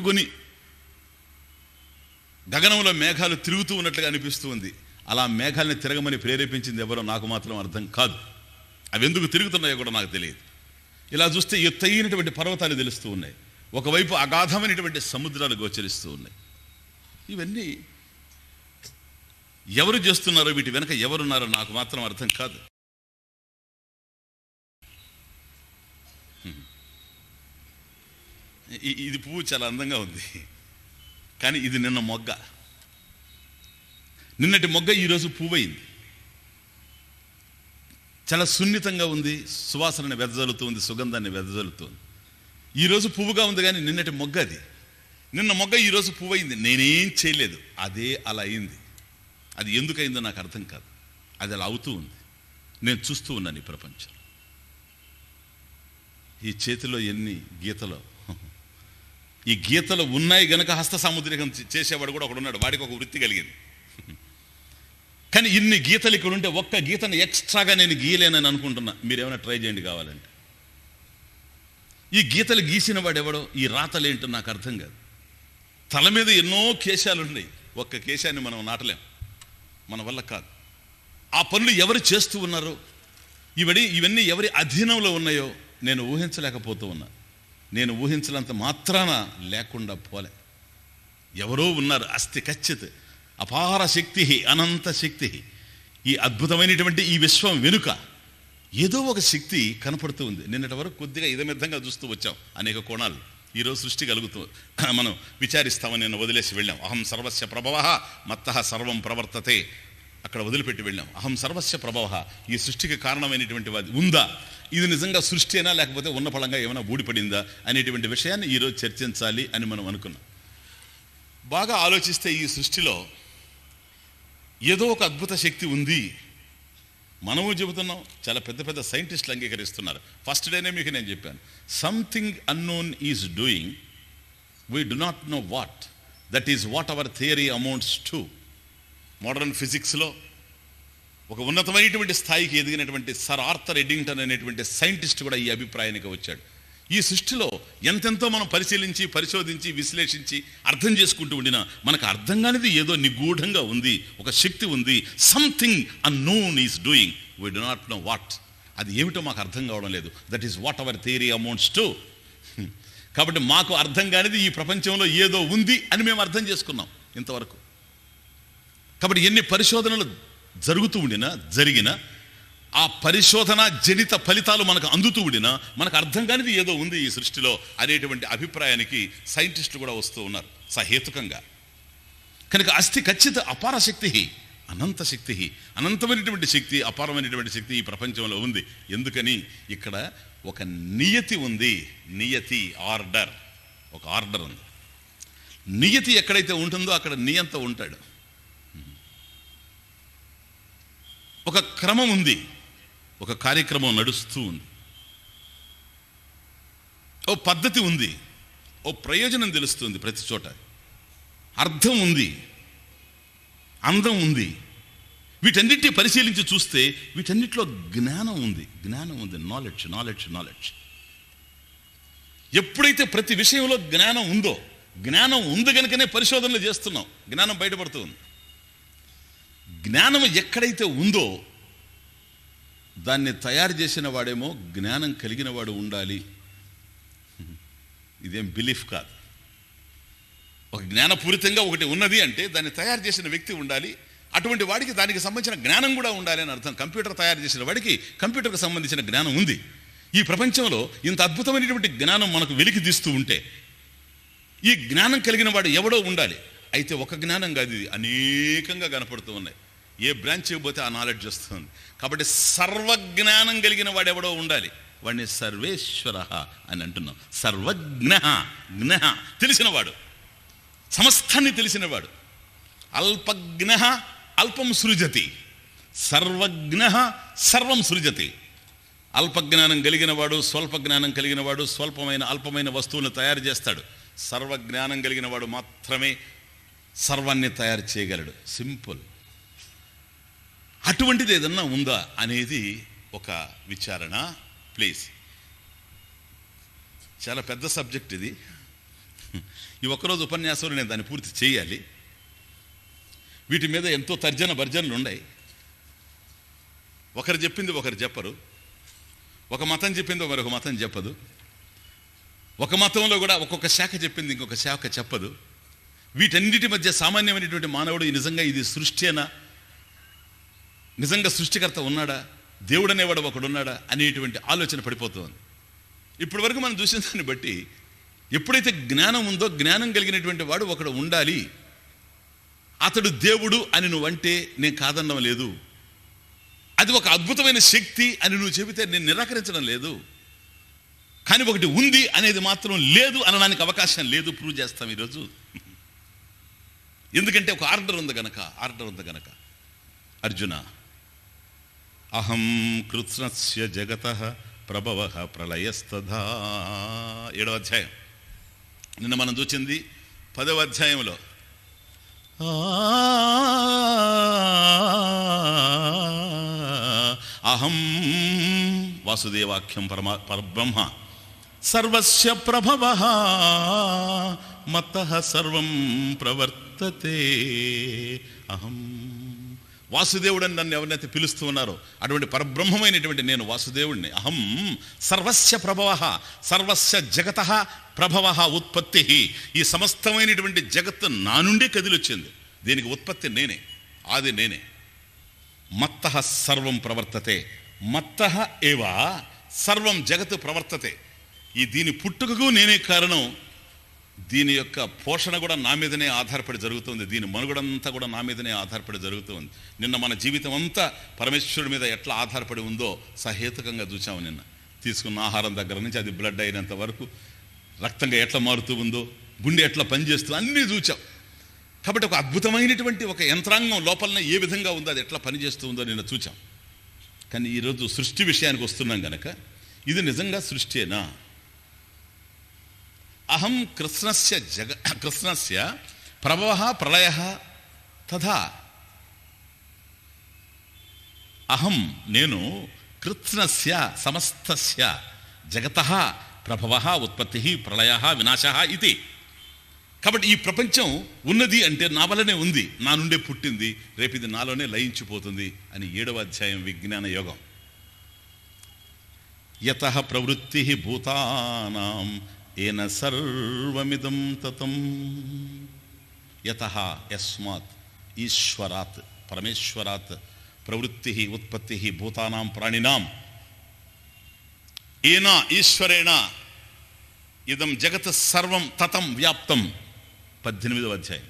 పట్టుకొని గగనంలో మేఘాలు తిరుగుతూ ఉన్నట్లుగా అనిపిస్తూ ఉంది. అలా మేఘాలని తిరగమని ప్రేరేపించింది ఎవరో నాకు మాత్రం అర్థం కాదు. అవి ఎందుకు తిరుగుతున్నాయో కూడా నాకు తెలియదు. ఇలా చూస్తే ఎత్తైనటువంటి పర్వతాలు తెలుస్తూ ఉన్నాయి, ఒకవైపు అగాధమైనటువంటి సముద్రాలు గోచరిస్తూ ఉన్నాయి. ఇవన్నీ ఎవరు చేస్తున్నారో, వీటి వెనక ఎవరున్నారో నాకు మాత్రం అర్థం కాదు. ఇది పువ్వు చాలా అందంగా ఉంది, కానీ ఇది నిన్న మొగ్గ. నిన్నటి మొగ్గ ఈరోజు పువ్వయింది. చాలా సున్నితంగా ఉంది, సువాసనని వెదజల్లుతుంది, సుగంధాన్ని వెదజల్లుతుంది. ఈరోజు పువ్వుగా ఉంది, కానీ నిన్నటి మొగ్గ అది. నిన్న మొగ్గ ఈరోజు పువ్వయింది. నేనేం చేయలేదు, అదే అలా అయింది. అది ఎందుకయిందో నాకు అర్థం కాదు. అది అలా అవుతూ ఉంది. నేను చూస్తూ ఉన్నాను ఈ ప్రపంచం. ఈ చేతిలో ఎన్ని గీతలో, ఈ గీతలు ఉన్నాయి గనక హస్త సాముద్రికం చేసేవాడు కూడా ఒకడు ఉన్నాడు, వాడికి ఒక వృత్తి కలిగింది. కానీ ఇన్ని గీతలు ఇక్కడ ఉంటే ఒక్క గీతను ఎక్స్ట్రాగా నేను గీయలేనని అనుకుంటున్నా. మీరేమైనా ట్రై చేయండి కావాలంటే. ఈ గీతలు గీసిన వాడు ఎవడో, ఈ రాతలు ఏంటో నాకు అర్థం కాదు. తల మీద ఎన్నో కేశాలు ఉన్నాయి, ఒక్క కేశాన్ని మనం నాటలేం, మన వల్ల కాదు. ఆ పనులు ఎవరు చేస్తూ ఉన్నారో, ఇవన్నీ ఎవరి అధీనంలో ఉన్నాయో నేను ఊహించలేకపోతూ ఉన్నా. నేను ఊహించలంత మాత్రాన లేకుండా పోలే. ఎవరో ఉన్నారు, అస్తి ఖచ్చిత అపార శక్తి, అనంత శక్తి. ఈ అద్భుతమైనటువంటి ఈ విశ్వం వెనుక ఏదో ఒక శక్తి కనపడుతూ ఉంది. నిన్నటి వరకు కొద్దిగా ఇదమిద్దంగా చూస్తూ వచ్చాం అనేక కోణాలు. ఈరోజు సృష్టి కలుగుతూ మనం విచారిస్తామని నేను వదిలేసి వెళ్ళాం. అహం సర్వస్య ప్రభవః మత్తః సర్వం ప్రవర్తతే, అక్కడ వదిలిపెట్టి వెళ్ళాం. అహం సర్వస్య ప్రభవః, ఈ సృష్టికి కారణమైనటువంటి వాది ఉందా, ఇది నిజంగా సృష్టి అయినా లేకపోతే ఉన్న ఫలంగా ఏమైనా ఊడిపడిందా అనేటువంటి విషయాన్ని ఈరోజు చర్చించాలి అని మనం అనుకున్నాం. బాగా ఆలోచిస్తే ఈ సృష్టిలో ఏదో ఒక అద్భుత శక్తి ఉంది. మనము చెబుతున్నాం, చాలా పెద్ద పెద్ద సైంటిస్టులు అంగీకరిస్తున్నారు. ఫస్ట్ డేనే మీకు నేను చెప్పాను, something unknown is doing, we do not know what, that is what our theory amounts to. Modern ఫిజిక్స్లో ఒక ఉన్నతమైనటువంటి స్థాయికి ఎదిగినటువంటి సర్ ఆర్థర్ ఎడింగ్టన్ అనేటువంటి సైంటిస్ట్ కూడా ఈ అభిప్రాయానికి వచ్చాడు. ఈ సృష్టిలో ఎంతెంతో మనం పరిశీలించి, పరిశోధించి, విశ్లేషించి అర్థం చేసుకుంటూ ఉండినా మనకు అర్థం కానిది ఏదో నిగూఢంగా ఉంది, ఒక శక్తి ఉంది. Something unknown is doing, we do not know what. అది ఏమిటో మాకు అర్థం కావడం లేదు. That is what our theory amounts to. కాబట్టి మాకు అర్థం కానిది ఈ ప్రపంచంలో ఏదో ఉంది అని మేము అర్థం చేసుకున్నాం ఇంతవరకు. కాబట్టి ఎన్ని పరిశోధనలు జరుగుతూ ఉండినా, జరిగిన ఆ పరిశోధన జనిత ఫలితాలు మనకు అందుతూ ఉండినా మనకు అర్థం కానిది ఏదో ఉంది ఈ సృష్టిలో అనేటువంటి అభిప్రాయానికి సైంటిస్టులు కూడా వస్తూ ఉన్నారు సహేతుకంగా. కనుక అస్థి ఖచ్చిత అపార శక్తి, అనంత శక్తి, అనంతమైనటువంటి శక్తి, అపారమైనటువంటి శక్తి ఈ ప్రపంచంలో ఉంది. ఎందుకని ఇక్కడ ఒక నియతి ఉంది. నియతి, ఆర్డర్, ఒక ఆర్డర్ ఉంది. నియతి ఎక్కడైతే ఉంటుందో అక్కడ నియంత ఉంటాడు. ఒక క్రమం ఉంది, ఒక కార్యక్రమం నడుస్తూ ఉంది, ఓ పద్ధతి ఉంది, ఓ ప్రయోజనం తెలుస్తుంది ప్రతి చోట, అర్థం ఉంది, అందం ఉంది. వీటన్నిటిని పరిశీలించి చూస్తే వీటన్నిటిలో జ్ఞానం ఉంది. జ్ఞానం ఉంది, నాలెడ్జ్, నాలెడ్జ్, నాలెడ్జ్. ఎప్పుడైతే ప్రతి విషయంలో జ్ఞానం ఉందో, జ్ఞానం ఉంది కనుకనే పరిశోధనలు చేస్తున్నాం, జ్ఞానం బయటపడుతూ ఉంది. జ్ఞానం ఎక్కడైతే ఉందో దాన్ని తయారు చేసిన వాడేమో జ్ఞానం కలిగిన వాడు ఉండాలి. ఇదేం బిలీఫ్ కాదు. ఒక జ్ఞానపూరితంగా ఒకటి ఉన్నది అంటే దాన్ని తయారు చేసిన వ్యక్తి ఉండాలి. అటువంటి వాడికి దానికి సంబంధించిన జ్ఞానం కూడా ఉండాలి అని అర్థం. కంప్యూటర్ తయారు చేసిన వాడికి కంప్యూటర్కి సంబంధించిన జ్ఞానం ఉంది. ఈ ప్రపంచంలో ఇంత అద్భుతమైనటువంటి జ్ఞానం మనకు వెలికి తీస్తూ ఉంటే ఈ జ్ఞానం కలిగిన వాడు ఎవడో ఉండాలి. అయితే ఒక జ్ఞానం కాదు, ఇది అనేకంగా కనపడుతూ ఉన్నాయి. ఏ బ్రాంచ్ పోతే ఆ నాలెడ్జ్ వస్తుంది. కాబట్టి సర్వజ్ఞానం కలిగిన వాడు ఎవడో ఉండాలి. వాడిని సర్వేశ్వర అని అంటున్నాం. సర్వజ్ఞ, జ్ఞ తెలిసినవాడు, సమస్తాన్ని తెలిసినవాడు. అల్పజ్ఞ అల్పం సృజతి, సర్వజ్ఞ సర్వం సృజతి. అల్పజ్ఞానం కలిగిన వాడు, స్వల్ప జ్ఞానం కలిగిన వాడు స్వల్పమైన అల్పమైన వస్తువులను తయారు చేస్తాడు. సర్వజ్ఞానం కలిగిన వాడు మాత్రమే సర్వాన్ని తయారు చేయగలడు. సింపుల్. అటువంటిది ఏదన్నా ఉందా అనేది ఒక విచారణ ప్లీజ్. చాలా పెద్ద సబ్జెక్ట్ ఇది. ఈ ఒక్కరోజు ఉపన్యాసంలో నేను దాన్ని పూర్తి చేయాలి. వీటి మీద ఎంతో తర్జన భర్జనలు ఉన్నాయి. ఒకరు చెప్పింది ఒకరు చెప్పరు, ఒక మతం చెప్పింది మరొక మతం చెప్పదు, ఒక మతంలో కూడా ఒక్కొక్క శాఖ చెప్పింది ఇంకొక శాఖ చెప్పదు. వీటన్నిటి మధ్య సామాన్యమైనటువంటి మానవుడు నిజంగా ఇది సృష్టినా, నిజంగా సృష్టికర్త ఉన్నాడా, దేవుడు అనేవాడు ఒకడున్నాడా అనేటువంటి ఆలోచన పడిపోతుంది. ఇప్పటి వరకు మనం చూసిన దాన్ని బట్టి ఎప్పుడైతే జ్ఞానం ఉందో, జ్ఞానం కలిగినటువంటి వాడు ఒకడు ఉండాలి, అతడు దేవుడు అని నువ్వంటే నేను కాదనడం లేదు, అది ఒక అద్భుతమైన శక్తి అని నువ్వు చెబితే నేను నిరాకరించడం లేదు. కానీ ఒకటి ఉంది అనేది మాత్రం లేదు అనడానికి అవకాశం లేదు. ప్రూవ్ చేస్తాం ఈరోజు. ఎందుకంటే ఒక ఆర్డర్ ఉంది గనక. అర్జున, అహం కృత్స్నస్య జగతః ప్రభవః ప్రళయస్తథా. 7వ అధ్యాయం. నిన్న మనం చూసింది 10వ అధ్యాయంలో అహం వాసుదేవాఖ్యం పరబ్రహ్మ సర్వస్య ప్రభవః మత్తః సర్వం ప్రవర్తతే. అహం వాసుదేవుడని నన్ను ఎవరినైతే పిలుస్తూ ఉన్నారో అటువంటి పరబ్రహ్మమైనటువంటి నేను వాసుదేవుడిని. అహం సర్వస్య ప్రభవః, సర్వస్య జగతః ప్రభవః ఉత్పత్తి. ఈ సమస్తమైనటువంటి జగత్తు నా నుండే కదిలొచ్చింది. దీనికి ఉత్పత్తి నేనే, ఆది నేనే. మత్తః సర్వం ప్రవర్తతే, మత్తః ఏవ సర్వం జగత్తు ప్రవర్తతే. ఈ దీని పుట్టుకకు నేనే కారణం. దీని యొక్క పోషణ కూడా నా మీదనే ఆధారపడి జరుగుతుంది. దీని మనుగడంతా కూడా నా మీదనే ఆధారపడి జరుగుతుంది. నిన్న మన జీవితం అంతా పరమేశ్వరుడి మీద ఎట్లా ఆధారపడి ఉందో సహేతుకంగా చూసాము. నిన్న తీసుకున్న ఆహారం దగ్గర నుంచి అది బ్లడ్ అయినంత వరకు, రక్తంగా ఎట్లా మారుతూ ఉందో, గుండె ఎట్లా పనిచేస్తుందో అన్నీ చూచాం. కాబట్టి ఒక అద్భుతమైనటువంటి ఒక యంత్రాంగం లోపలనే ఏ విధంగా ఉందో, అది ఎట్లా పనిచేస్తూ ఉందో నిన్న చూచాం. కానీ ఈరోజు సృష్టి విషయానికి వస్తున్నాం కనుక ఇది నిజంగా సృష్టియేనా? అహం కృత్స్నస్య ప్రభవః ప్రళయః తథా. అహం నేను, కృత్స్నస్య సమస్తస్య జగతః ప్రభవః ఉత్పత్తి ప్రళయః వినాశః ఇది. కాబట్టి ఈ ప్రపంచం ఉన్నది అంటే నా వల్లనే ఉంది, నా నుండే పుట్టింది, రేపు ఇది నాలోనే లయించిపోతుంది అని 7వ అధ్యాయం విజ్ఞాన యోగం. యతః ప్రవృత్తి భూతానాం ఏన సర్వమిదం తతం. యతః యస్మాత్ ఈశ్వరాత్ పరమేశ్వరాత్ ప్రవృత్తి ఉత్పత్తి భూతానాం ప్రాణినాం ఏన ఈశ్వరేణ ఇదం జగత్ సర్వం తతం వ్యాప్తం. 18వ అధ్యాయం.